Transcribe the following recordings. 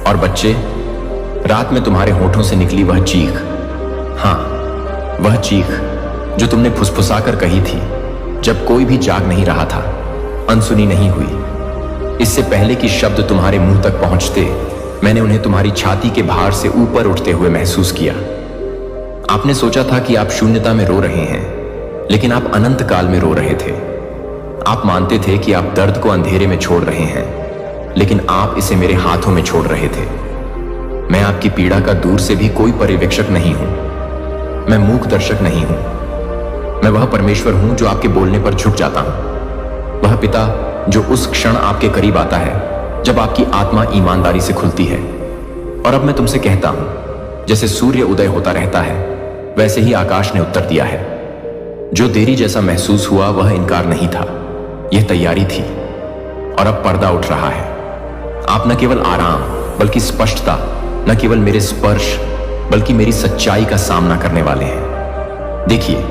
और बच्चे, रात में तुम्हारे होठों से निकली वह चीख, हाँ, वह चीख जो तुमने फुसफुसाकर कही थी जब कोई भी जाग नहीं रहा था, अनसुनी नहीं हुई। इससे पहले कि शब्द तुम्हारे मुंह तक पहुंचते, मैंने उन्हें तुम्हारी छाती के भार से ऊपर उठते हुए महसूस किया। आपने सोचा था कि आप शून्यता में रो रहे हैं, लेकिन आप अनंत काल में रो रहे थे। आप मानते थे कि आप दर्द को अंधेरे में छोड़ रहे हैं, लेकिन आप इसे मेरे हाथों में छोड़ रहे थे। मैं आपकी पीड़ा का दूर से भी कोई पर्यवेक्षक नहीं हूं। मैं मूक दर्शक नहीं हूं। मैं वह परमेश्वर हूं जो आपके बोलने पर झुक जाता हूं। वह पिता जो उस क्षण आपके करीब आता है जब आपकी आत्मा ईमानदारी से खुलती है। और अब मैं तुमसे कहता हूं, जैसे सूर्य उदय होता रहता है, वैसे ही आकाश ने उत्तर दिया है। जो देरी जैसा महसूस हुआ वह इनकार नहीं था, यह तैयारी थी। और अब पर्दा उठ रहा है। आप न केवल आराम बल्कि स्पष्टता, न केवल मेरे स्पर्श बल्कि मेरी सच्चाई का सामना करने वाले हैं। देखिए,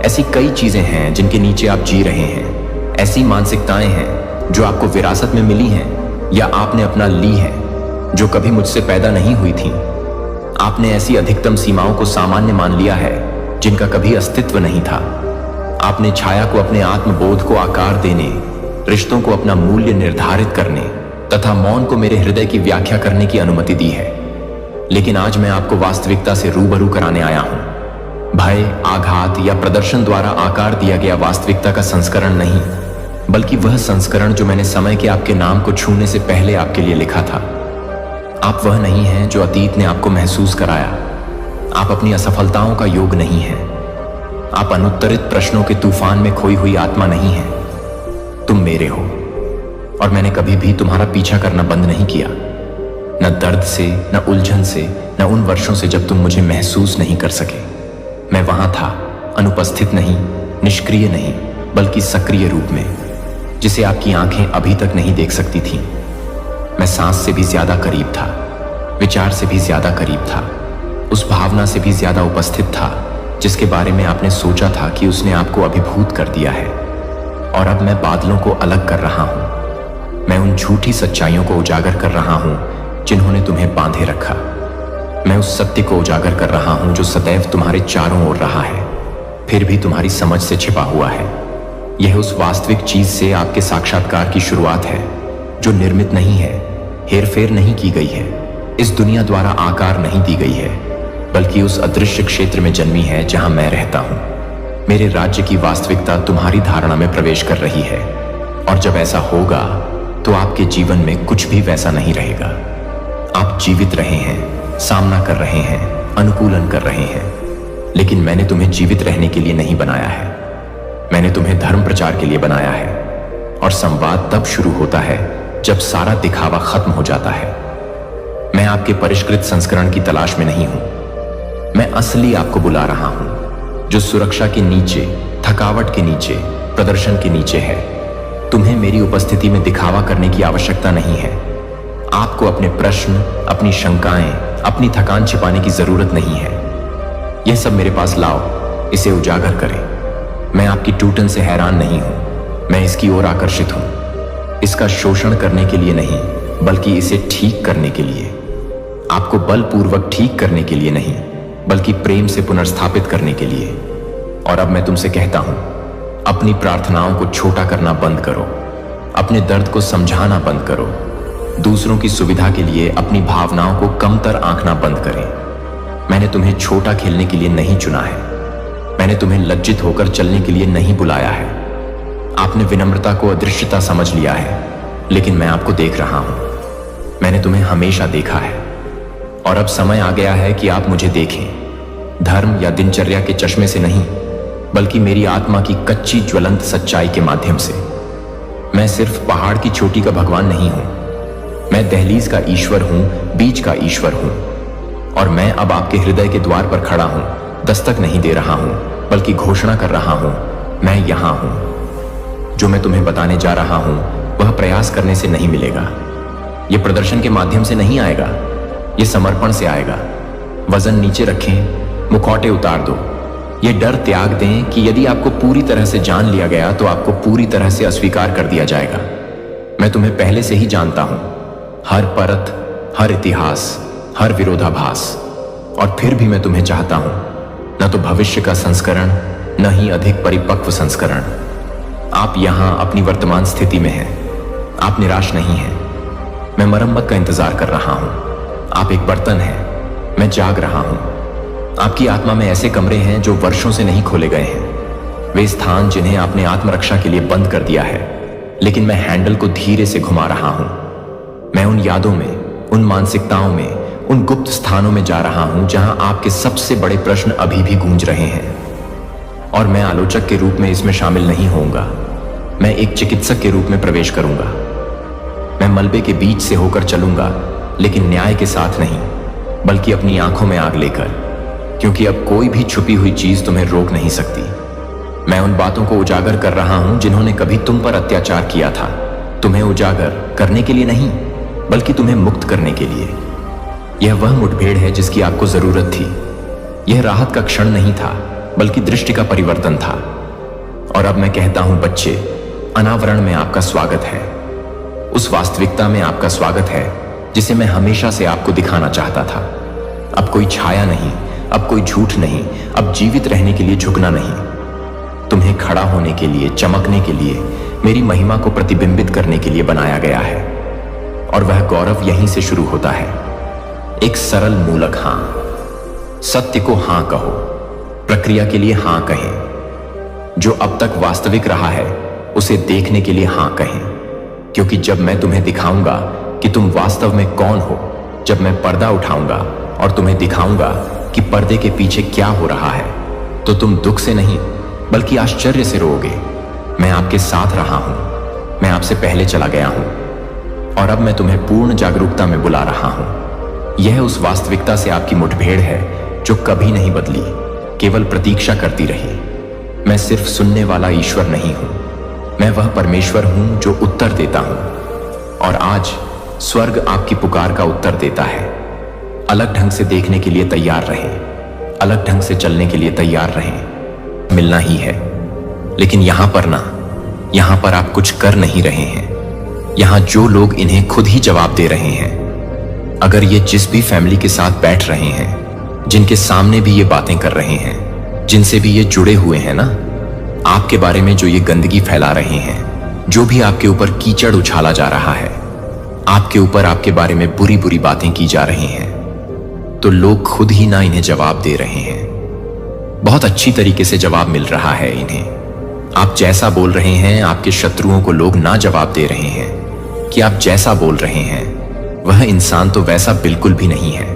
ऐसी कई चीजें हैं जिनके नीचे आप जी रहे हैं। ऐसी मानसिकताएं हैं जो आपको विरासत में मिली हैं या आपने अपना ली है, जो कभी मुझसे पैदा नहीं हुई थी। आपने ऐसी अधिकतम सीमाओं को सामान्य मान लिया है जिनका कभी अस्तित्व नहीं था। आपने छाया को अपने आत्मबोध को आकार देने, रिश्तों को अपना मूल्य निर्धारित करने तथा मौन को मेरे हृदय की व्याख्या करने की अनुमति दी है। लेकिन आज मैं आपको वास्तविकता से रूबरू कराने आया हूं। भय, आघात या प्रदर्शन द्वारा आकार दिया गया वास्तविकता का संस्करण नहीं, बल्कि वह संस्करण जो मैंने समय के आपके नाम को छूने से पहले आपके लिए लिखा था। आप वह नहीं हैं जो अतीत ने आपको महसूस कराया। आप अपनी असफलताओं का योग नहीं हैं। आप अनुत्तरित प्रश्नों के तूफान में खोई हुई आत्मा नहीं हैं। तुम मेरे हो, और मैंने कभी भी तुम्हारा पीछा करना बंद नहीं किया। न दर्द से, न उलझन से, न उन वर्षों से जब तुम मुझे महसूस नहीं कर सके। मैं वहां था, अनुपस्थित नहीं, निष्क्रिय नहीं, बल्कि सक्रिय रूप में, जिसे आपकी आंखें अभी तक नहीं देख सकती थीं। मैं सांस से भी ज्यादा करीब था, विचार से भी ज्यादा करीब था, उस भावना से भी ज्यादा उपस्थित था जिसके बारे में आपने सोचा था कि उसने आपको अभिभूत कर दिया है। और अब मैं बादलों को अलग कर रहा हूं। मैं उन झूठी सच्चाइयों को उजागर कर रहा हूं जिन्होंने तुम्हें बांधे रखा। मैं उस सत्य को उजागर कर रहा हूं जो सदैव तुम्हारे चारों ओर रहा है, फिर भी तुम्हारी समझ से छिपा हुआ है। यह उस वास्तविक चीज से आपके साक्षात्कार की शुरुआत है जो निर्मित नहीं है, हेरफेर नहीं की गई है, इस दुनिया द्वारा आकार नहीं दी गई है, बल्कि उस अदृश्य क्षेत्र में जन्मी है जहां मैं रहता हूं। मेरे राज्य की वास्तविकता तुम्हारी धारणा में प्रवेश कर रही है। और जब ऐसा होगा तो आपके जीवन में कुछ भी वैसा नहीं रहेगा। आप जीवित रहे हैं, सामना कर रहे हैं, अनुकूलन कर रहे हैं, लेकिन मैंने तुम्हें जीवित रहने के लिए नहीं बनाया है। मैंने तुम्हें धर्म प्रचार के लिए बनाया है। और संवाद तब शुरू होता है जब सारा दिखावा खत्म हो जाता है। मैं आपके परिष्कृत संस्करण की तलाश में नहीं हूं। मैं असली आपको बुला रहा हूं, जो सुरक्षा के नीचे, थकावट के नीचे, प्रदर्शन के नीचे है। तुम्हें मेरी उपस्थिति में दिखावा करने की आवश्यकता नहीं है। आपको अपने प्रश्न, अपनी शंकाएं, अपनी थकान छिपाने की जरूरत नहीं है। यह सब मेरे पास लाओ, इसे उजागर करें। मैं आपकी टूटन से हैरान नहीं हूं, मैं इसकी ओर आकर्षित हूं। इसका शोषण करने के लिए नहीं, बल्कि इसे ठीक करने के लिए। आपको बलपूर्वक ठीक करने के लिए नहीं, बल्कि प्रेम से पुनर्स्थापित करने के लिए। और अब मैं तुमसे कहता हूं, अपनी प्रार्थनाओं को छोटा करना बंद करो, अपने दर्द को समझाना बंद करो, दूसरों की सुविधा के लिए अपनी भावनाओं को कमतर आंकना बंद करें। मैंने तुम्हें छोटा खेलने के लिए नहीं चुना है। मैंने तुम्हें लज्जित होकर चलने के लिए नहीं बुलाया है। आपने विनम्रता को अदृश्यता समझ लिया है, लेकिन मैं आपको देख रहा हूं। मैंने तुम्हें हमेशा देखा है, और अब समय आ गया है कि आप मुझे देखें, धर्म या दिनचर्या के चश्मे से नहीं, बल्कि मेरी आत्मा की कच्ची ज्वलंत सच्चाई के माध्यम से। मैं सिर्फ पहाड़ की चोटी का भगवान नहीं हूं, मैं दहलीज का ईश्वर हूं, बीज का ईश्वर हूं। और मैं अब आपके हृदय के द्वार पर खड़ा हूं, दस्तक नहीं दे रहा हूं, बल्कि घोषणा कर रहा हूं, मैं यहां हूं। जो मैं तुम्हें बताने जा रहा हूं वह प्रयास करने से नहीं मिलेगा। यह प्रदर्शन के माध्यम से नहीं आएगा, यह समर्पण से आएगा। वजन नीचे रखें, मुखौटे उतार दो। यह डर त्याग दें कि यदि आपको पूरी तरह से जान लिया गया तो आपको पूरी तरह से अस्वीकार कर दिया जाएगा। मैं तुम्हें पहले से ही जानता हूं, हर परत, हर इतिहास, हर विरोधाभास। और फिर भी मैं तुम्हें चाहता हूं, न तो भविष्य का संस्करण, न ही अधिक परिपक्व संस्करण। आप यहां अपनी वर्तमान स्थिति में हैं। आप निराश नहीं हैं। मैं मरम्मत का इंतजार कर रहा हूं। आप एक बर्तन हैं, मैं जाग रहा हूं। आपकी आत्मा में ऐसे कमरे हैं जो वर्षों से नहीं खोले गए हैं। वे स्थान जिन्हें आपने आत्मरक्षा के लिए बंद कर दिया है, लेकिन मैं हैंडल को धीरे से घुमा रहा हूं। मैं उन यादों में, उन मानसिकताओं में, उन गुप्त स्थानों में जा रहा हूं जहां आपके सबसे बड़े प्रश्न अभी भी गूंज रहे हैं। और मैं आलोचक के रूप में इसमें शामिल नहीं होऊंगा। मैं एक चिकित्सक के रूप में प्रवेश करूंगा। मैं मलबे के बीच से होकर चलूंगा, लेकिन न्याय के साथ नहीं, बल्कि अपनी आंखों में आग लेकर, क्योंकि अब कोई भी छुपी हुई चीज तुम्हें रोक नहीं सकती। मैं उन बातों को उजागर कर रहा हूं जिन्होंने कभी तुम पर अत्याचार किया था। तुम्हें उजागर करने के लिए नहीं, बल्कि तुम्हें मुक्त करने के लिए। यह वह मुठभेड़ है जिसकी आपको जरूरत थी। यह राहत का क्षण नहीं था, बल्कि दृष्टि का परिवर्तन था। और अब मैं कहता हूं, बच्चे, अनावरण में आपका स्वागत है। उस वास्तविकता में आपका स्वागत है जिसे मैं हमेशा से आपको दिखाना चाहता था। अब कोई छाया नहीं, अब कोई झूठ नहीं, अब जीवित रहने के लिए झुकना नहीं। तुम्हें खड़ा होने के लिए, चमकने के लिए, मेरी महिमा को प्रतिबिंबित करने के लिए बनाया गया है। और वह गौरव यहीं से शुरू होता है। एक सरल मूलक हां। सत्य को हां कहो, प्रक्रिया के लिए हां कहें। जो अब तक वास्तविक रहा है उसे देखने के लिए हां कहें, क्योंकि जब मैं तुम्हें दिखाऊंगा कि तुम वास्तव में कौन हो, जब मैं पर्दा उठाऊंगा और तुम्हें दिखाऊंगा कि पर्दे के पीछे क्या हो रहा है, तो तुम दुख से नहीं बल्कि आश्चर्य से रोओगे। मैं आपके साथ रहा हूं। मैं आपसे पहले चला गया हूं और अब मैं तुम्हें पूर्ण जागरूकता में बुला रहा हूं। यह उस वास्तविकता से आपकी मुठभेड़ है जो कभी नहीं बदली, केवल प्रतीक्षा करती रही। मैं सिर्फ सुनने वाला ईश्वर नहीं हूं, मैं वह परमेश्वर हूं जो उत्तर देता हूं। और आज स्वर्ग आपकी पुकार का उत्तर देता है। अलग ढंग से देखने के लिए तैयार रहें, अलग ढंग से चलने के लिए तैयार रहें। मिलना ही है, लेकिन यहां पर ना, यहां पर आप कुछ कर नहीं रहे हैं। यहां जो लोग इन्हें खुद ही जवाब दे रहे हैं। अगर ये जिस भी फैमिली के साथ बैठ रहे हैं, जिनके सामने भी ये बातें कर रहे हैं, जिनसे भी ये जुड़े हुए हैं ना, आपके बारे में जो ये गंदगी फैला रहे हैं, जो भी आपके ऊपर कीचड़ उछाला जा रहा है, आपके ऊपर आपके बारे में बुरी बुरी बातें की जा रही हैं, तो लोग खुद ही ना इन्हें जवाब दे रहे हैं। बहुत अच्छी तरीके से जवाब मिल रहा है इन्हें। आप जैसा बोल रहे हैं, आपके शत्रुओं को लोग ना जवाब दे रहे हैं कि आप जैसा बोल रहे हैं वह इंसान तो वैसा बिल्कुल भी नहीं है।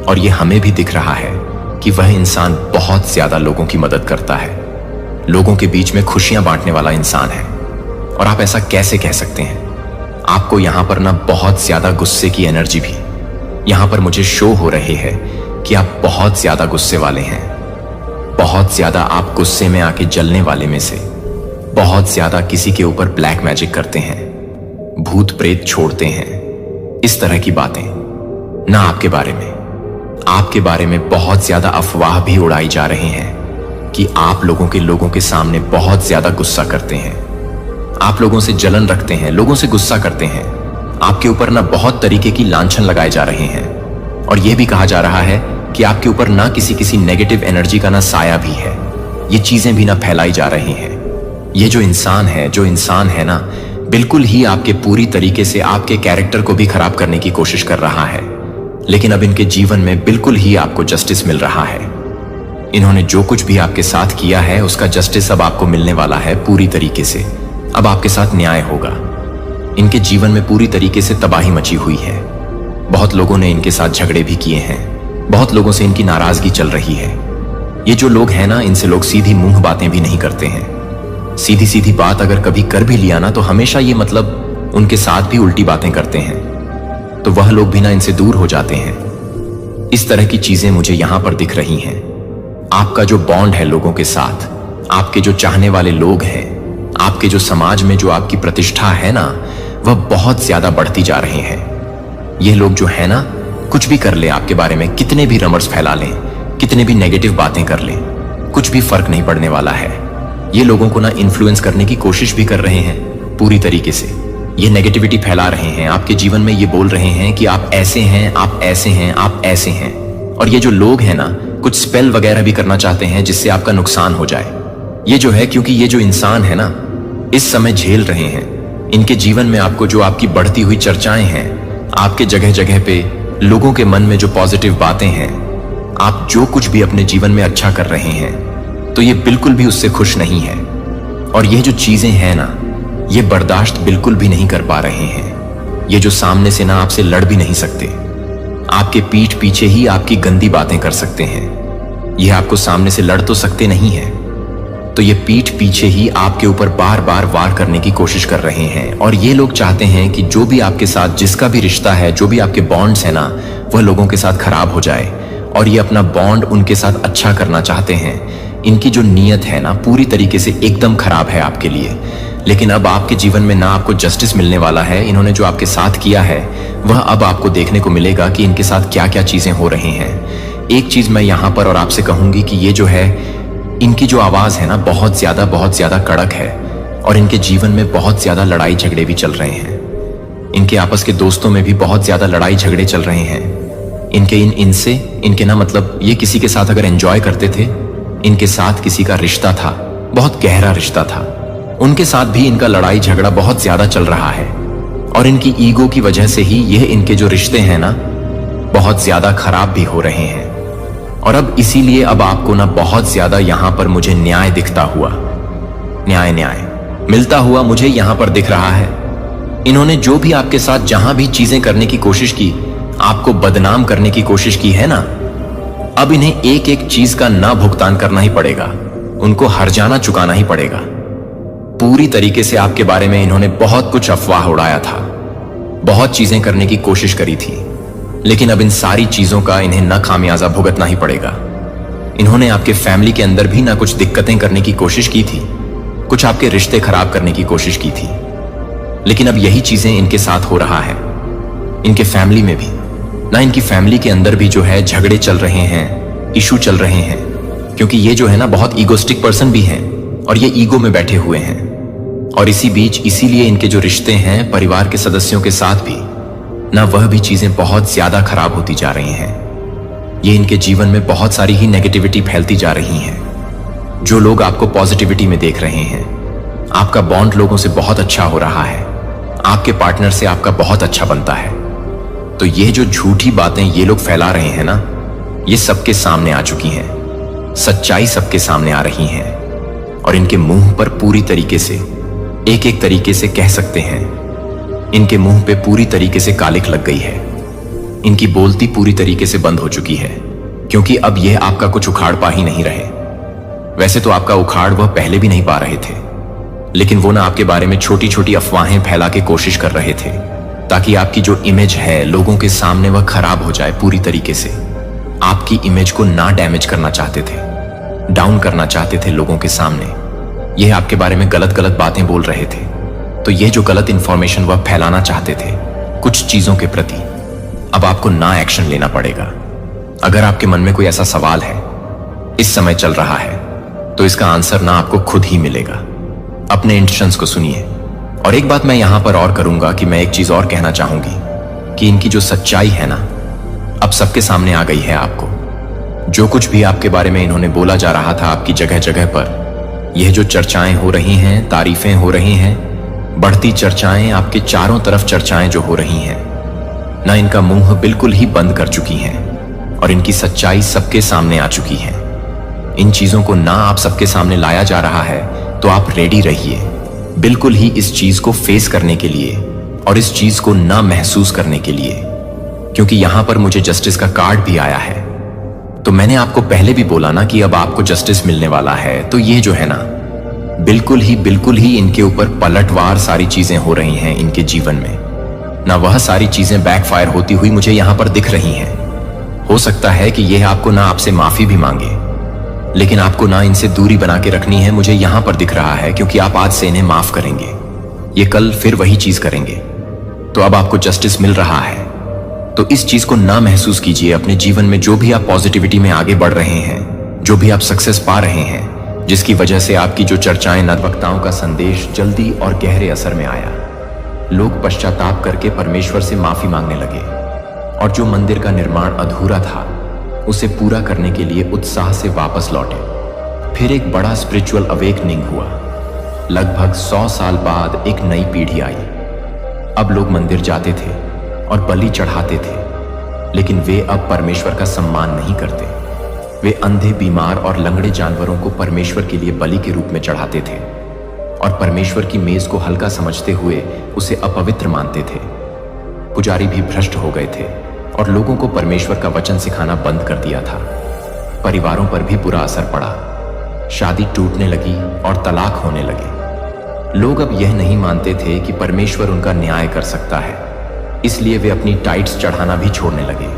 और यह हमें भी दिख रहा है कि वह इंसान बहुत ज्यादा लोगों की मदद करता है, लोगों के बीच में खुशियां बांटने वाला इंसान है। और आप ऐसा कैसे कह सकते हैं? आपको यहां पर ना बहुत ज्यादा गुस्से की एनर्जी भी, यहां पर मुझे शो हो रहे हैं कि आप बहुत ज्यादा गुस्से वाले हैं। बहुत ज्यादा आप गुस्से में आके जलने वाले में से, बहुत ज्यादा किसी के ऊपर ब्लैक मैजिक करते हैं, भूत प्रेत छोड़ते हैं, इस तरह की बातें ना आपके बारे में बहुत ज्यादा अफवाह भी उड़ाई जा रहे हैं कि आप लोगों के सामने बहुत ज्यादा गुस्सा करते हैं, आप लोगों से जलन रखते हैं, लोगों से गुस्सा करते हैं। आपके ऊपर ना बहुत तरीके की लांछन लगाए जा रहे हैं। और यह भी कहा जा रहा है कि आपके ऊपर ना किसी नेगेटिव एनर्जी का ना साया भी है। ये चीजें भी ना फैलाई जा रही हैं। ये जो इंसान है ना, बिल्कुल ही आपके पूरी तरीके से आपके कैरेक्टर को भी खराब करने की कोशिश कर रहा है। लेकिन अब इनके जीवन में बिल्कुल ही आपको जस्टिस मिल रहा है। इन्होंने जो कुछ भी आपके साथ किया है उसका जस्टिस अब आपको मिलने वाला है पूरी तरीके से। अब आपके साथ न्याय होगा। इनके जीवन में पूरी तरीके से तबाही मची हुई है। बहुत लोगों ने इनके साथ झगड़े भी किए हैं, बहुत लोगों से इनकी नाराजगी चल रही है। ये जो लोग हैं ना, इनसे लोग सीधी मुंह बातें भी नहीं करते हैं। सीधी सीधी बात अगर कभी कर भी लिया ना, तो हमेशा ये मतलब उनके साथ भी उल्टी बातें करते हैं, तो वह लोग भी ना इनसे दूर हो जाते हैं। इस तरह की चीजें मुझे यहां पर दिख रही हैं। आपका जो बॉन्ड है लोगों के साथ, आपके जो चाहने वाले लोग हैं, आपके जो समाज में जो आपकी प्रतिष्ठा है ना, वह बहुत ज्यादा बढ़ती जा रही है। ये लोग जो है ना, कुछ भी कर ले आपके बारे में, कितने भी रमर्स फैला लें, कितने भी नेगेटिव बातें कर लें, कुछ भी फर्क नहीं पड़ने वाला है। ये लोगों को ना इन्फ्लुएंस करने की कोशिश भी कर रहे हैं पूरी तरीके से। ये नेगेटिविटी फैला रहे हैं आपके जीवन में। ये बोल रहे हैं कि आप ऐसे हैं, आप ऐसे हैं, आप ऐसे हैं। और ये जो लोग हैं ना, कुछ स्पेल वगैरह भी करना चाहते हैं जिससे आपका नुकसान हो जाए। ये जो है, क्योंकि ये जो इंसान है ना, इस समय झेल रहे हैं। इनके जीवन में आपको जो आपकी बढ़ती हुई चर्चाएं हैं, आपके जगह जगह पे लोगों के मन में जो पॉजिटिव बातें हैं, आप जो कुछ भी अपने जीवन में अच्छा कर रहे हैं, तो ये बिल्कुल भी उससे खुश नहीं है। और ये जो चीजें हैं ना, ये बर्दाश्त बिल्कुल भी नहीं कर पा रहे हैं। ये जो सामने से ना आपसे लड़ भी नहीं सकते, आपके पीठ पीछे ही आपकी गंदी बातें कर सकते हैं। ये आपको सामने से लड़ तो सकते नहीं है, तो ये पीठ पीछे ही आपके ऊपर बार बार वार करने की कोशिश कर रहे हैं। और ये लोग चाहते हैं कि जो भी आपके साथ, जिसका भी रिश्ता है, जो भी आपके बॉन्ड्स है ना, वह लोगों के साथ खराब हो जाए। और ये अपना बॉन्ड उनके साथ अच्छा करना चाहते हैं। इनकी जो नीयत है ना, पूरी तरीके से एकदम खराब है आपके लिए। लेकिन अब आपके जीवन में ना आपको जस्टिस मिलने वाला है। इन्होंने जो आपके साथ किया है, वह अब आपको देखने को मिलेगा कि इनके साथ क्या क्या चीजें हो रही हैं। एक चीज मैं यहां पर और आपसे कहूंगी कि ये जो है, इनकी जो आवाज है ना, बहुत ज्यादा कड़क है। और इनके जीवन में बहुत ज्यादा लड़ाई झगड़े भी चल रहे हैं। इनके आपस के दोस्तों में भी बहुत ज्यादा लड़ाई झगड़े चल रहे हैं। इनके ना, मतलब ये किसी के साथ अगर एंजॉय करते थे, इनके साथ किसी का रिश्ता था, बहुत गहरा रिश्ता था, उनके साथ भी इनका लड़ाई झगड़ा बहुत ज्यादा चल रहा है। और इनकी ईगो की वजह से ही यह इनके जो रिश्ते हैं ना, बहुत ज्यादा खराब भी हो रहे हैं। और अब इसीलिए अब आपको ना बहुत ज्यादा यहां पर मुझे न्याय दिखता हुआ, न्याय मिलता हुआ मुझे यहां पर दिख रहा है। इन्होंने जो भी आपके साथ जहां भी चीजें करने की कोशिश की, आपको बदनाम करने की कोशिश की है ना, अब इन्हें एक एक चीज का ना भुगतान करना ही पड़ेगा। उनको हर्जाना चुकाना ही पड़ेगा। पूरी तरीके से आपके बारे में इन्होंने बहुत कुछ अफवाह उड़ाया था, बहुत चीजें करने की कोशिश करी थी, लेकिन अब इन सारी चीजों का इन्हें न खामियाजा भुगतना ही पड़ेगा। इन्होंने आपके फैमिली के अंदर भी ना कुछ दिक्कतें करने की कोशिश की थी, कुछ आपके रिश्ते खराब करने की कोशिश की थी, लेकिन अब यही चीजें इनके साथ हो रहा है। इनके फैमिली में भी ना, इनकी फैमिली के अंदर भी जो है झगड़े चल रहे हैं, इशू चल रहे हैं। क्योंकि ये जो है ना, बहुत ईगोस्टिक पर्सन भी हैं और ये ईगो में बैठे हुए हैं। और इसी बीच इसीलिए इनके जो रिश्ते हैं परिवार के सदस्यों के साथ भी ना, वह भी चीजें बहुत ज्यादा खराब होती जा रही हैं। ये इनके जीवन में बहुत सारी ही नेगेटिविटी फैलती जा रही है। जो लोग आपको पॉजिटिविटी में देख रहे हैं, आपका बॉन्ड लोगों से बहुत अच्छा हो रहा है, आपके पार्टनर से आपका बहुत अच्छा बनता है, तो ये जो झूठी बातें ये लोग फैला रहे हैं ना, ये सबके सामने आ चुकी हैं। सच्चाई सबके सामने आ रही है। और इनके मुंह पर पूरी तरीके से, एक एक तरीके से कह सकते हैं, इनके मुंह पे पूरी तरीके से कालिख लग गई है। इनकी बोलती पूरी तरीके से बंद हो चुकी है, क्योंकि अब यह आपका कुछ उखाड़ पा ही नहीं रहे। वैसे तो आपका उखाड़ वह पहले भी नहीं पा रहे थे, लेकिन वो ना आपके बारे में छोटी छोटी अफवाहें फैला के कोशिश कर रहे थे, ताकि आपकी जो इमेज है लोगों के सामने वह खराब हो जाए पूरी तरीके से। आपकी इमेज को ना डैमेज करना चाहते थे, डाउन करना चाहते थे लोगों के सामने। यह आपके बारे में गलत गलत बातें बोल रहे थे, तो यह जो गलत इंफॉर्मेशन वह फैलाना चाहते थे कुछ चीजों के प्रति, अब आपको ना एक्शन लेना पड़ेगा। अगर आपके मन में कोई ऐसा सवाल है इस समय चल रहा है, तो इसका आंसर ना आपको खुद ही मिलेगा। अपने इंट्यूशंस को सुनिए। और एक बात मैं यहां पर और करूंगा कि मैं एक चीज और कहना चाहूंगी कि इनकी जो सच्चाई है ना, अब सबके सामने आ गई है आपको। जो कुछ भी आपके बारे में इन्होंने बोला जा रहा था आपकी जगह जगह पर, यह जो चर्चाएं हो रही हैं, तारीफें हो रही हैं, बढ़ती चर्चाएं, आपके चारों तरफ चर्चाएं जो हो रही हैं ना, इनका मुंह बिल्कुल ही बंद कर चुकी हैं और इनकी सच्चाई सबके सामने आ चुकी है। इन चीजों को ना आप सबके सामने लाया जा रहा है, तो आप रेडी रहिए बिल्कुल ही इस चीज को फेस करने के लिए और इस चीज को ना महसूस करने के लिए, क्योंकि यहां पर मुझे जस्टिस का कार्ड भी आया है। तो मैंने आपको पहले भी बोला ना कि अब आपको जस्टिस मिलने वाला है। तो ये जो है ना, बिल्कुल ही इनके ऊपर पलटवार सारी चीजें हो रही हैं इनके जीवन में ना, वह सारी चीजें बैकफायर होती हुई मुझे यहां पर दिख रही हैं। हो सकता है कि यह आपको ना आपसे माफी भी मांगे, लेकिन आपको ना इनसे दूरी बना के रखनी है, मुझे यहां पर दिख रहा है, क्योंकि आप आज से इन्हें माफ करेंगे, ये कल फिर वही चीज करेंगे। तो अब आपको जस्टिस मिल रहा है, तो इस चीज को ना महसूस कीजिए अपने जीवन में। जो भी आप पॉजिटिविटी में आगे बढ़ रहे हैं, जो भी आप सक्सेस पा रहे हैं, जिसकी वजह से आपकी जो चर्चाएं, नववक्ताओं का संदेश जल्दी और गहरे असर में आया, लोग पश्चाताप करके परमेश्वर से माफी मांगने लगे और जो मंदिर का निर्माण अधूरा था उसे पूरा करने के लिए उत्साह से वापस लौटे। फिर एक बड़ा स्पिरिचुअल अवेकनिंग हुआ। लगभग 100 साल बाद एक नई पीढ़ी आई। अब लोग मंदिर जाते थे और बलि चढ़ाते थे, लेकिन वे अब परमेश्वर का सम्मान नहीं करते। वे अंधे, बीमार और लंगड़े जानवरों को परमेश्वर के लिए बलि के रूप में चढ़ाते थे और परमेश्वर की मेज को हल्का समझते हुए उसे अपवित्र मानते थे। पुजारी भी भ्रष्ट हो गए थे और लोगों को परमेश्वर का वचन सिखाना बंद कर दिया था। परिवारों पर भी बुरा असर पड़ा। शादी टूटने लगी और तलाक होने लगे। लोग अब यह नहीं मानते थे कि परमेश्वर उनका न्याय कर सकता है, इसलिए वे अपनी टाइट्स चढ़ाना भी छोड़ने लगे।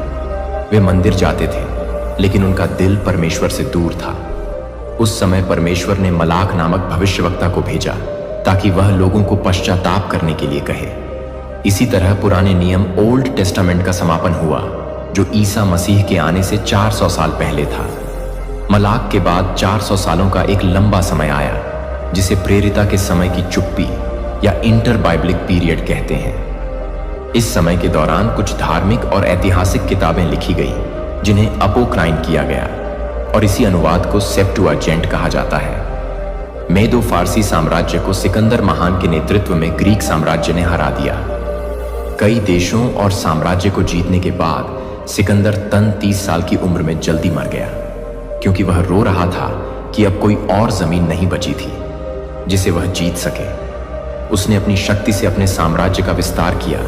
वे मंदिर जाते थे, लेकिन उनका दिल परमेश्वर से दूर था। उस समय परमेश्वर ने मलाक नामक भविष्यवक्ता को भेजा ताकि वह लोगों को पश्चाताप करने के लिए कहे। इसी तरह पुराने नियम ओल्ड टेस्टामेंट का समापन हुआ, जो ईसा मसीह के आने से 400 साल पहले था। मलाक के बाद 400 सालों का एक लंबा समय आया, जिसे प्रेरिता के समय की चुप्पी या इंटर बाइबलिक पीरियड कहते हैं। इस समय के दौरान कुछ धार्मिक और ऐतिहासिक किताबें लिखी गई, जिन्हें अपोक्राइन किया गया, और इसी अनुवाद को सेप्टुअजिंट कहा जाता है। मेदो फारसी साम्राज्य को सिकंदर महान के नेतृत्व में ग्रीक साम्राज्य ने हरा दिया। कई देशों और साम्राज्य को जीतने के बाद सिकंदर तन 30 साल की उम्र में जल्दी मर गया, क्योंकि वह रो रहा था कि अब कोई और जमीन नहीं बची थी जिसे वह जीत सके। उसने अपनी शक्ति से अपने साम्राज्य का विस्तार किया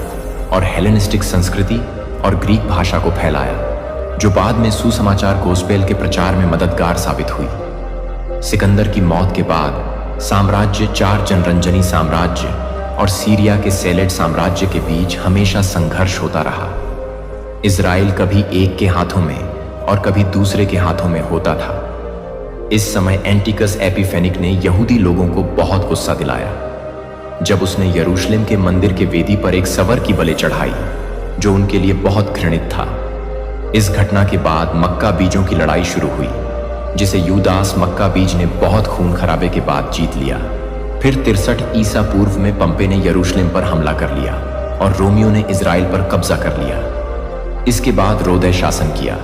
और हेलेनिस्टिक संस्कृति और ग्रीक भाषा को फैलाया, जो बाद में सुसमाचार गोस्पेल के प्रचार में मददगार साबित हुई। सिकंदर की मौत के बाद साम्राज्य 4 जनरंजनी साम्राज्य और सीरिया के सेलेट साम्राज्य के बीच हमेशा संघर्ष होता रहा। इज़राइल कभी एक के हाथों में और कभी दूसरे के हाथों में होता था। इस समय एंटिकस एपिफेनिक ने यहूदी लोगों को बहुत गुस्सा दिलाया जब उसने यरूशलेम के मंदिर के वेदी पर एक सवर की बलि चढ़ाई, जो उनके लिए बहुत घृणित था। इस घटना के बाद मक्का बीजों की लड़ाई शुरू हुई, जिसे यूदास मक्का बीज ने बहुत खून खराबे के बाद जीत लिया। फिर 63 ईसा पूर्व में पंपे ने यरूशलेम पर हमला कर लिया और रोमियो ने इज़राइल पर कब्जा कर लिया। इसके बाद रोदे शासन किया।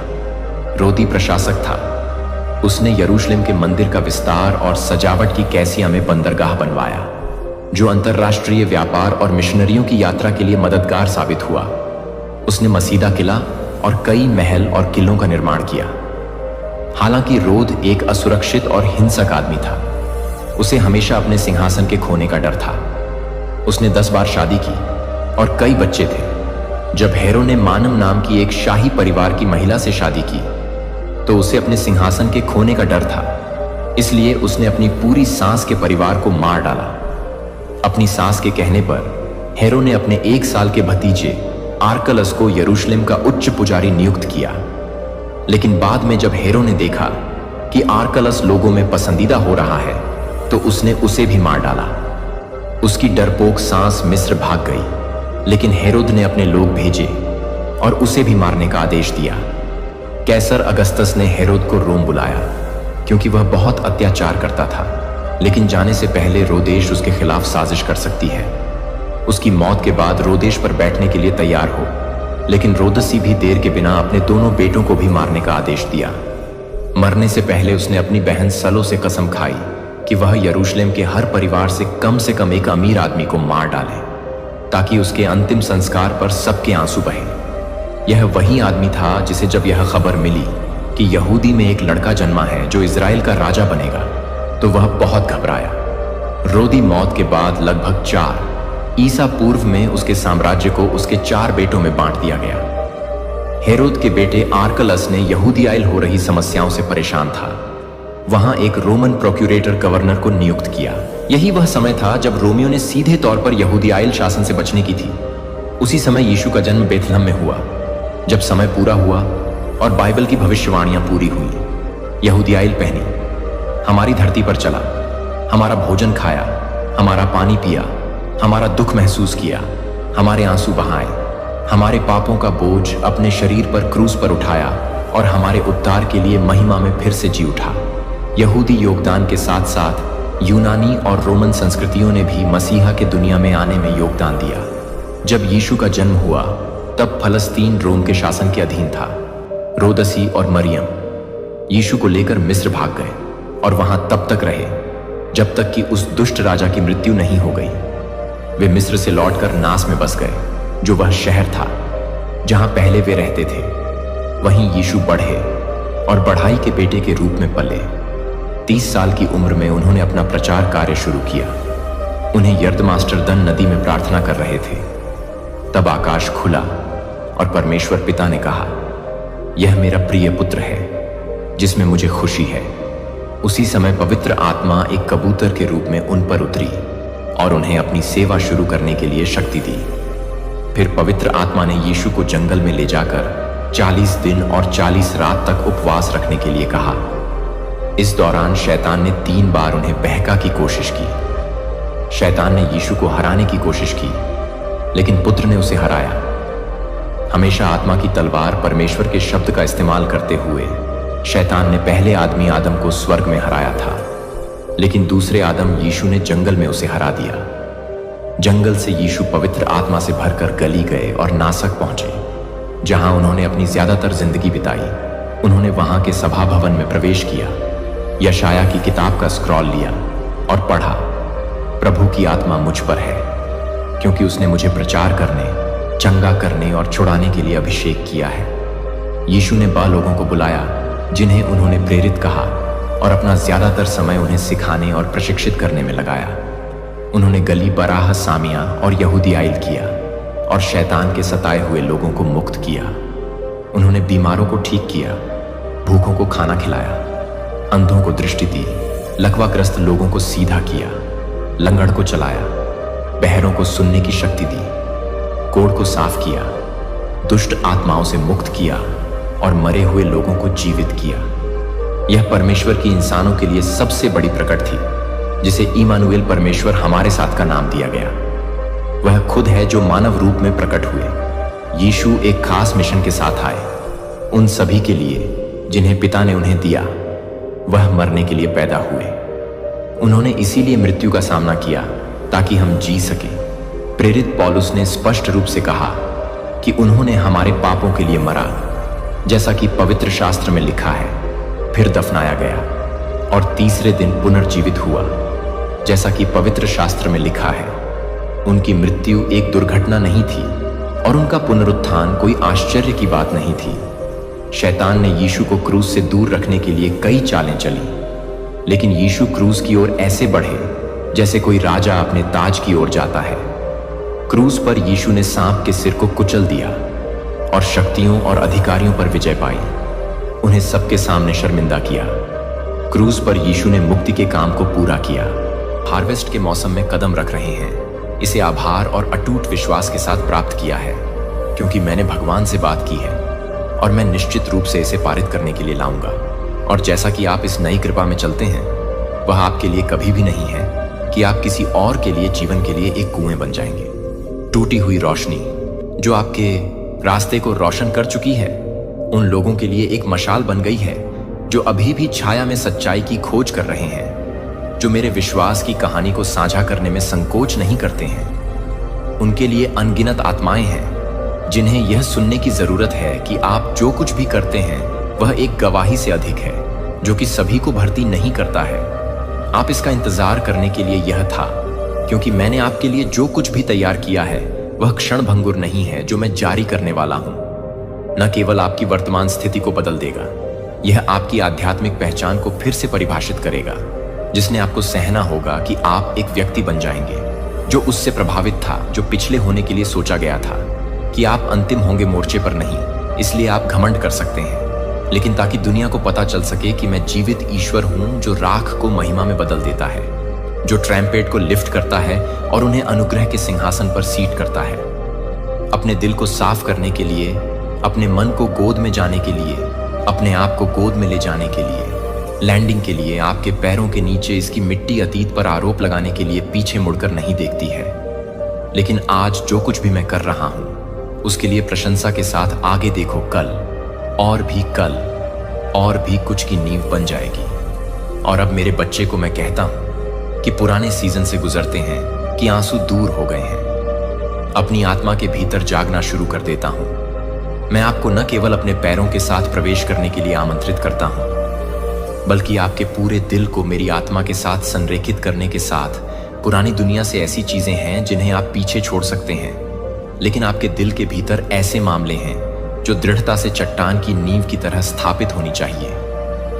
रोदी प्रशासक था। उसने यरूशलेम के मंदिर का विस्तार और सजावट की कैसिया में बंदरगाह बनवाया, जो अंतर्राष्ट्रीय व्यापार और मिशनरियों की यात्रा के लिए मददगार साबित हुआ। उसने मसीदा किला और कई महल और किलों का निर्माण किया। हालांकि रोद एक असुरक्षित और हिंसक आदमी था। उसे हमेशा अपने सिंहासन के खोने का डर था। उसने 10 बार शादी की और कई बच्चे थे। जब हेरो ने मानव नाम की एक शाही परिवार की महिला से शादी की, तो उसे अपने सिंहासन के खोने का डर था। इसलिए उसने अपनी पूरी सास के परिवार को मार डाला। अपनी सास के कहने पर हेरो ने अपने 1 साल के भतीजे आर्कलस को यरूशलेम का उच्च पुजारी नियुक्त किया। लेकिन बाद में जब हेरो ने देखा कि आर्कलस लोगों में पसंदीदा हो रहा है, तो उसने उसे भी मार डाला। उसकी डरपोक सास मिस्र भाग गई, लेकिन हेरोद ने अपने लोग भेजे और उसे भी मारने का आदेश दिया। कैसर अगस्तस ने हेरोद को रोम बुलाया, क्योंकि वह बहुत अत्याचार करता था, लेकिन जाने से पहले रोदेश उसके खिलाफ साजिश कर सकती है। उसकी मौत के बाद रोदेश पर बैठने के लिए तैयार हो, लेकिन रोदसी भी देर के बिना अपने दोनों बेटों को भी मारने का आदेश दिया। मरने से पहले उसने अपनी बहन सलो से कसम खाई कि वह यरूशलेम के हर परिवार से कम एक अमीर आदमी को मार डाले, ताकि उसके अंतिम संस्कार पर सबके आंसू बहे। यह वही आदमी था जिसे जब यह खबर मिली कि यहूदी में एक लड़का जन्मा है जो इज़राइल का राजा बनेगा, तो वह बहुत घबराया। रोदी मौत के बाद लगभग 4 ईसा पूर्व में उसके साम्राज्य को उसके 4 बेटों में बांट दिया गया। हेरोद के बेटे आर्कलस ने यहूदियाइल हो रही समस्याओं से परेशान था। वहां एक रोमन प्रोक्यूरेटर गवर्नर को नियुक्त किया। यही वह समय था जब रोमियो ने सीधे तौर पर यहूदियाइल शासन से बचने की थी। उसी समय यीशु का जन्म बेथलहम में हुआ। जब समय पूरा हुआ और बाइबल की भविष्यवाणियां पूरी हुई, यहूदियाइल पहनी, हमारी धरती पर चला, हमारा भोजन खाया, हमारा पानी पिया, हमारा दुख महसूस किया, हमारे आंसू बहाए, हमारे पापों का बोझ अपने शरीर पर क्रूस पर उठाया और हमारे उद्धार के लिए महिमा में फिर से जी उठा। यहूदी योगदान के साथ साथ यूनानी और रोमन संस्कृतियों ने भी मसीहा के दुनिया में आने में योगदान दिया। जब यीशु का जन्म हुआ तब फलस्तीन रोम के शासन के अधीन था। रोदसी और मरियम यीशु को लेकर मिस्र भाग गए और वहां तब तक रहे जब तक कि उस दुष्ट राजा की मृत्यु नहीं हो गई। वे मिस्र से लौटकर नास में बस गए, जो वह शहर था जहां पहले वे रहते थे। वहीं यीशु बढ़े और बढ़ाई के बेटे के रूप में पले। 30 साल की उम्र में उन्होंने अपना प्रचार कार्य शुरू किया। उन्हें यर्दमास्टरदन नदी में प्रार्थना कर रहे थे। तब आकाश खुला और परमेश्वर पिता ने कहा, यह मेरा प्रिय पुत्र है जिसमें मुझे खुशी है। उसी समय पवित्र आत्मा एक कबूतर के रूप में उन पर उतरी और उन्हें अपनी सेवा शुरू करने के लिए शक्ति दी। फिर पवित्र आत्मा ने यीशु को जंगल में ले जाकर 40 दिन और 40 रात तक उपवास रखने के लिए कहा। इस दौरान शैतान ने 3 बार उन्हें बहका की कोशिश की। शैतान ने यीशु को हराने की कोशिश की, लेकिन पुत्र ने उसे हराया। हमेशा आत्मा की तलवार परमेश्वर के शब्द का इस्तेमाल करते हुए शैतान ने पहले आदमी आदम को स्वर्ग में हराया था, लेकिन दूसरे आदम यीशु ने जंगल में उसे हरा दिया। जंगल से यीशु पवित्र आत्मा से भरकर गली गए और नासक पहुंचे, जहां उन्होंने अपनी ज्यादातर जिंदगी बिताई। उन्होंने वहां के सभा भवन में प्रवेश किया, यशाया की किताब का स्क्रॉल लिया और पढ़ा, प्रभु की आत्मा मुझ पर है, क्योंकि उसने मुझे प्रचार करने, चंगा करने और छुड़ाने के लिए अभिषेक किया है। यीशु ने वह लोगों को बुलाया जिन्हें उन्होंने प्रेरित कहा और अपना ज्यादातर समय उन्हें सिखाने और प्रशिक्षित करने में लगाया। उन्होंने गली बराह सामिया और यहूदियाइल किया और शैतान के सताए हुए लोगों को मुक्त किया। उन्होंने बीमारों को ठीक किया, भूखों को खाना खिलाया, अंधों को दृष्टि दी, लकवाग्रस्त लोगों को सीधा किया, लंगड़ को चलाया, बहरों को सुनने की शक्ति दी, कोढ़ को साफ किया, दुष्ट आत्माओं से मुक्त किया और मरे हुए लोगों को जीवित किया। यह परमेश्वर की इंसानों के लिए सबसे बड़ी प्रकट थी, जिसे इमानुएल परमेश्वर हमारे साथ का नाम दिया गया। वह खुद है जो मानव रूप में प्रकट हुए। यीशु एक खास मिशन के साथ आए, उन सभी के लिए जिन्हें पिता ने उन्हें दिया। वह मरने के लिए पैदा हुए। उन्होंने इसीलिए मृत्यु का सामना किया ताकि हम जी सके। प्रेरित पौलुस ने स्पष्ट रूप से कहा कि उन्होंने हमारे पापों के लिए मरा, जैसा कि पवित्र शास्त्र में लिखा है, फिर दफनाया गया और तीसरे दिन पुनर्जीवित हुआ, जैसा कि पवित्र शास्त्र में लिखा है। उनकी मृत्यु एक दुर्घटना नहीं थी और उनका पुनरुत्थान कोई आश्चर्य की बात नहीं थी। शैतान ने यीशु को क्रूस से दूर रखने के लिए कई चालें चली, लेकिन यीशु क्रूस की ओर ऐसे बढ़े जैसे कोई राजा अपने ताज की ओर जाता है। क्रूस पर यीशु ने सांप के सिर को कुचल दिया और शक्तियों और अधिकारियों पर विजय पाई, उन्हें सबके सामने शर्मिंदा किया। क्रूस पर यीशु ने मुक्ति के काम को पूरा किया। हार्वेस्ट के मौसम में कदम रख रहे हैं, इसे आभार और अटूट विश्वास के साथ प्राप्त किया है, क्योंकि मैंने भगवान से बात की है और मैं निश्चित रूप से इसे पारित करने के लिए लाऊंगा। और जैसा कि आप इस नई कृपा में चलते हैं, वह आपके लिए कभी भी नहीं है कि आप किसी और के लिए जीवन के लिए एक कुएं बन जाएंगे। टूटी हुई रोशनी जो आपके रास्ते को रोशन कर चुकी है, उन लोगों के लिए एक मशाल बन गई है जो अभी भी छाया में सच्चाई की खोज कर रहे हैं, जो मेरे विश्वास की कहानी को साझा करने में संकोच नहीं करते हैं। उनके लिए अनगिनत आत्माएं हैं जिन्हें यह सुनने की जरूरत है कि आप जो कुछ भी करते हैं वह एक गवाही से अधिक है, जो कि सभी को भर्ती नहीं करता है। आप इसका इंतजार करने के लिए यह था, क्योंकि मैंने आपके लिए जो कुछ भी तैयार किया है वह क्षण भंगुर नहीं है जो मैं जारी करने वाला हूं। न केवल आपकी वर्तमान स्थिति को बदल देगा, यह आपकी आध्यात्मिक पहचान को फिर से परिभाषित करेगा, जिसने आपको सहना होगा कि आप एक व्यक्ति बन जाएंगे जो उससे प्रभावित था जो पिछले होने के लिए सोचा गया था, कि आप अंतिम होंगे मोर्चे पर नहीं, इसलिए आप घमंड कर सकते हैं, लेकिन ताकि दुनिया को पता चल सके कि मैं जीवित ईश्वर हूं जो राख को महिमा में बदल देता है, जो ट्रैम्पेट को लिफ्ट करता है और उन्हें अनुग्रह के सिंहासन पर सीट करता है। अपने दिल को साफ करने के लिए, अपने मन को गोद में जाने के लिए, अपने आप को गोद में ले जाने के लिए, लैंडिंग के लिए आपके पैरों के नीचे इसकी मिट्टी अतीत पर आरोप लगाने के लिए पीछे मुड़कर नहीं देखती है। लेकिन आज जो कुछ भी मैं कर रहा हूं उसके लिए प्रशंसा के साथ आगे देखो, कल और भी कुछ की नींव बन जाएगी। और अब मेरे बच्चे को मैं कहता हूं कि पुराने सीजन से गुजरते हैं कि आंसू दूर हो गए हैं। अपनी आत्मा के भीतर जागना शुरू कर देता हूं। मैं आपको न केवल अपने पैरों के साथ प्रवेश करने के लिए आमंत्रित करता हूं, बल्कि आपके पूरे दिल को मेरी आत्मा के साथ संरेखित करने के साथ पुरानी दुनिया से ऐसी चीजें हैं जिन्हें आप पीछे छोड़ सकते हैं, लेकिन आपके दिल के भीतर ऐसे मामले हैं जो दृढ़ता से चट्टान की नींव की तरह स्थापित होनी चाहिए,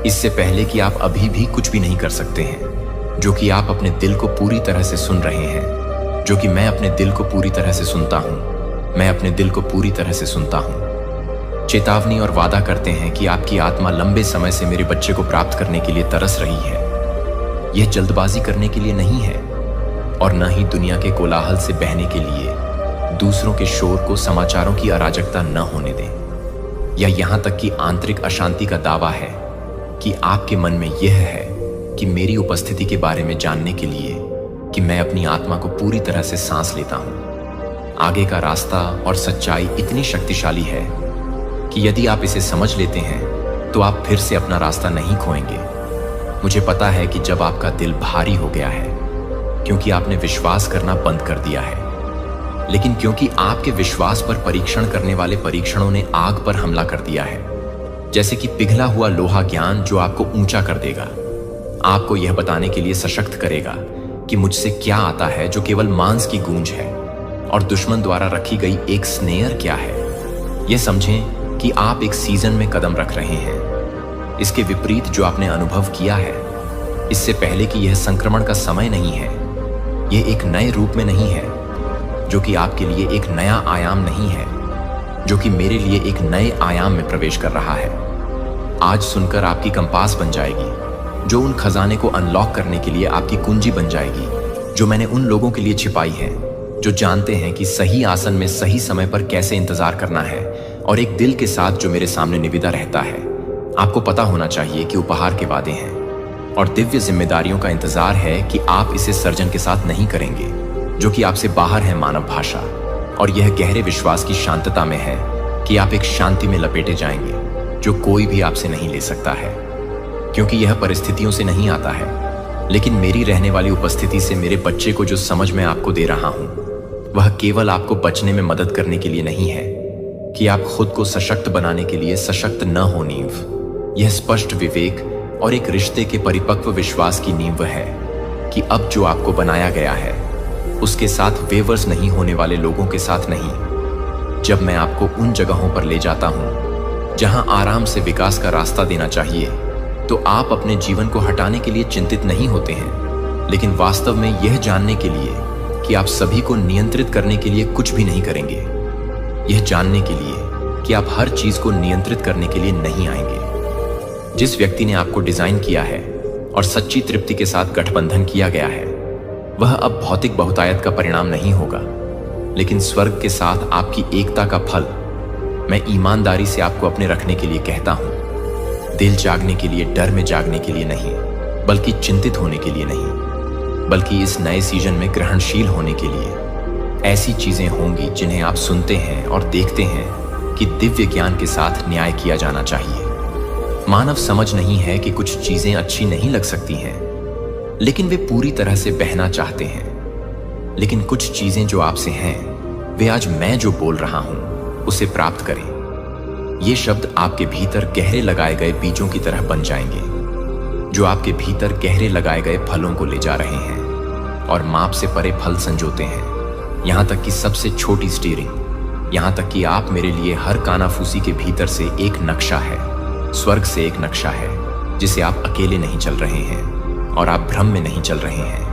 इससे पहले कि आप अभी भी कुछ भी नहीं कर सकते हैं, जो कि आप अपने दिल को पूरी तरह से सुन रहे हैं, जो कि मैं अपने दिल को पूरी तरह से सुनता हूं। मैं अपने दिल को पूरी तरह से सुनता हूं। चेतावनी और वादा करते हैं कि आपकी आत्मा लंबे समय से मेरे बच्चे को प्राप्त करने के लिए तरस रही है। यह जल्दबाजी करने के लिए नहीं है और न ही दुनिया के कोलाहल से बहने के लिए। दूसरों के शोर को समाचारों की अराजकता न होने दें, या यहां तक कि आंतरिक अशांति का दावा है कि आपके मन में यह है कि मेरी उपस्थिति के बारे में जानने के लिए कि मैं अपनी आत्मा को पूरी तरह से सांस लेता हूं। आगे का रास्ता और सच्चाई इतनी शक्तिशाली है कि यदि आप इसे समझ लेते हैं तो आप फिर से अपना रास्ता नहीं खोएंगे। मुझे पता है कि जब आपका दिल भारी हो गया है क्योंकि आपने विश्वास करना बंद कर दिया है, लेकिन क्योंकि आपके विश्वास पर परीक्षण करने वाले परीक्षणों ने आग पर हमला कर दिया है, जैसे कि पिघला हुआ लोहा ज्ञान जो आपको ऊंचा कर देगा, आपको यह बताने के लिए सशक्त करेगा कि मुझसे क्या आता है जो केवल मांस की गूंज है, और दुश्मन द्वारा रखी गई एक स्नेयर क्या है। यह समझें कि आप एक सीजन में कदम रख रहे हैं। इसके विपरीत जो आपने अनुभव किया है इससे पहले कि यह संक्रमण का समय नहीं है, यह एक नए रूप में नहीं है, जो कि आपके लिए एक नया आयाम नहीं है, जो कि मेरे लिए एक नए आयाम में प्रवेश कर रहा है। आज सुनकर आपकी कंपास बन जाएगी, जो उन खजाने को अनलॉक करने के लिए आपकी कुंजी बन जाएगी, जो मैंने उन लोगों के लिए छिपाई है जो जानते हैं कि सही आसन में सही समय पर कैसे इंतजार करना है, और एक दिल के साथ जो मेरे सामने निविदा रहता है। आपको पता होना चाहिए कि उपहार के वादे हैं और दिव्य जिम्मेदारियों का इंतजार है कि आप इसे सर्जन के साथ नहीं करेंगे, जो कि आपसे बाहर है मानव भाषा, और यह गहरे विश्वास की शांतता में है कि आप एक शांति में लपेटे जाएंगे जो कोई भी आपसे नहीं ले सकता है, क्योंकि यह परिस्थितियों से नहीं आता है, लेकिन मेरी रहने वाली उपस्थिति से मेरे बच्चे को जो समझ मैं आपको दे रहा हूं वह केवल आपको बचने में मदद करने के लिए नहीं है कि आप खुद को सशक्त बनाने के लिए सशक्त न हो नींव। यह स्पष्ट विवेक और एक रिश्ते के परिपक्व विश्वास की नींव है कि अब जो आपको बनाया गया है उसके साथ वेवर्स नहीं होने वाले लोगों के साथ नहीं। जब मैं आपको उन जगहों पर ले जाता हूं जहां आराम से विकास का रास्ता देना चाहिए, तो आप अपने जीवन को हटाने के लिए चिंतित नहीं होते हैं, लेकिन वास्तव में यह जानने के लिए कि आप सभी को नियंत्रित करने के लिए कुछ भी नहीं करेंगे। यह जानने के लिए कि आप हर चीज को नियंत्रित करने के लिए नहीं आएंगे। जिस व्यक्ति ने आपको डिजाइन किया है और सच्ची तृप्ति के साथ गठबंधन किया गया है, वह अब भौतिक बहुतायत का परिणाम नहीं होगा, लेकिन स्वर्ग के साथ आपकी एकता का फल। मैं ईमानदारी से आपको अपने रखने के लिए कहता हूं, दिल जागने के लिए, डर में जागने के लिए नहीं, बल्कि चिंतित होने के लिए नहीं, बल्कि इस नए सीजन में ग्रहणशील होने के लिए। ऐसी चीजें होंगी जिन्हें आप सुनते हैं और देखते हैं कि दिव्य ज्ञान के साथ न्याय किया जाना चाहिए। मानव समझ नहीं है कि कुछ चीजें अच्छी नहीं लग सकती हैं, लेकिन वे पूरी तरह से बहना चाहते हैं। लेकिन कुछ चीजें जो आपसे हैं, वे आज मैं जो बोल रहा हूं उसे प्राप्त करें। ये शब्द आपके भीतर गहरे लगाए गए बीजों की तरह बन जाएंगे, जो आपके भीतर गहरे लगाए गए फलों को ले जा रहे हैं और माप से परे फल संजोते हैं, यहां तक कि सबसे छोटी स्टीयरिंग। यहां तक कि आप मेरे लिए हर कानाफूसी के भीतर से एक नक्शा है, स्वर्ग से एक नक्शा है, जिसे आप अकेले नहीं चल रहे हैं और आप भ्रम में नहीं चल रहे हैं।